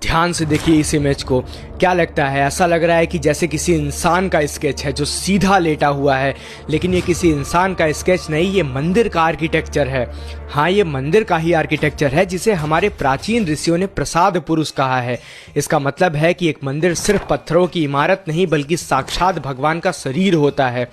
ध्यान से देखिए इस इमेज को। क्या लगता है? ऐसा लग रहा है कि जैसे किसी इंसान का स्केच है जो सीधा लेटा हुआ है, लेकिन ये किसी इंसान का स्केच नहीं, ये मंदिर का आर्किटेक्चर है। हाँ, ये मंदिर का ही आर्किटेक्चर है जिसे हमारे प्राचीन ऋषियों ने प्रसाद पुरुष कहा है। इसका मतलब है कि एक मंदिर सिर्फ पत्थरों की इमारत नहीं बल्कि साक्षात भगवान का शरीर होता है।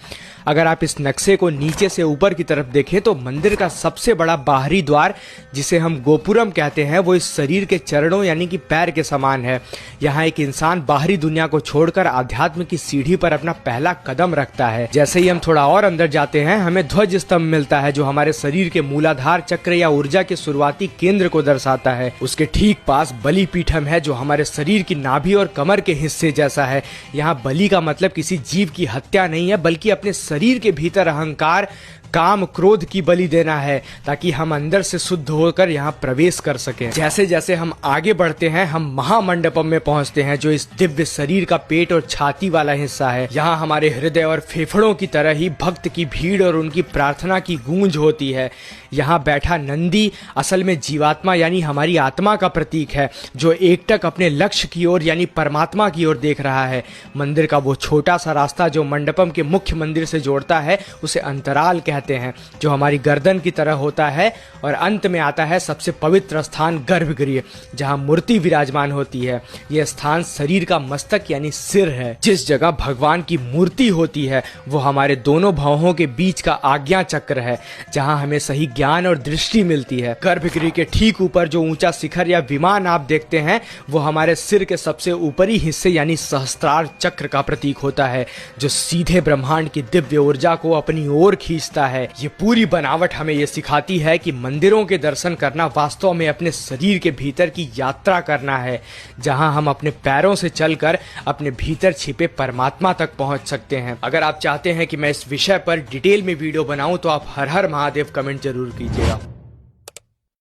अगर आप इस नक्शे को नीचे से ऊपर की तरफ देखें तो मंदिर का सबसे बड़ा बाहरी द्वार, जिसे हम गोपुरम कहते हैं, वो इस शरीर के चरणों यानी कि पैर के समान है। यहाँ एक इंसान बाहरी दुनिया को छोड़कर आध्यात्म की सीढ़ी पर अपना पहला कदम रखता है। जैसे ही हम थोड़ा और अंदर जाते हैं, हमें ध्वज स्तंभ मिलता है जो हमारे शरीर के मूलाधार चक्र या ऊर्जा के शुरुआती केंद्र को दर्शाता है। उसके ठीक पास बलि पीठम है जो हमारे शरीर की नाभि और कमर के हिस्से जैसा है। यहाँ बलि का मतलब किसी जीव की हत्या नहीं है बल्कि अपने शरीर के भीतर अहंकार, काम, क्रोध की बलि देना है ताकि हम अंदर से शुद्ध होकर यहाँ प्रवेश कर सकें। जैसे जैसे हम आगे बढ़ते हैं, हम महामंडपम में पहुंचते हैं जो इस दिव्य शरीर का पेट और छाती वाला हिस्सा है। यहाँ हमारे हृदय और फेफड़ों की तरह ही भक्त की भीड़ और उनकी प्रार्थना की गूंज होती है। यहाँ बैठा नंदी असल में जीवात्मा यानी हमारी आत्मा का प्रतीक है जो एकटक अपने लक्ष्य की ओर यानी परमात्मा की ओर देख रहा है। मंदिर का वो छोटा सा रास्ता जो मंडपम के मुख्य मंदिर से जोड़ता है उसे अंतराल कहते हैं, जो हमारी गर्दन की तरह होता है। और अंत में आता है सबसे पवित्र स्थान गर्भगृह, जहां मूर्ति विराजमान होती है। यह स्थान शरीर का मस्तक यानी सिर है। जिस जगह भगवान की मूर्ति होती है वो हमारे दोनों भवों के बीच का आज्ञा चक्र है, जहां हमें सही ज्ञान और दृष्टि मिलती है। गर्भगृह के ठीक ऊपर जो ऊंचा शिखर या विमान आप देखते हैं वो हमारे सिर के सबसे ऊपरी हिस्से यानी सहस्त्रार चक्र का प्रतीक होता है, जो सीधे ब्रह्मांड की दिव्य ऊर्जा को अपनी ओर खींचता है। ये पूरी बनावट हमें ये सिखाती है कि मंदिरों के दर्शन करना वास्तव में अपने शरीर के भीतर की यात्रा करना है, जहां हम अपने पैरों से चलकर अपने भीतर छिपे परमात्मा तक पहुंच सकते हैं। अगर आप चाहते हैं कि मैं इस विषय पर डिटेल में वीडियो बनाऊं तो आप हर हर महादेव कमेंट जरूर कीजिएगा।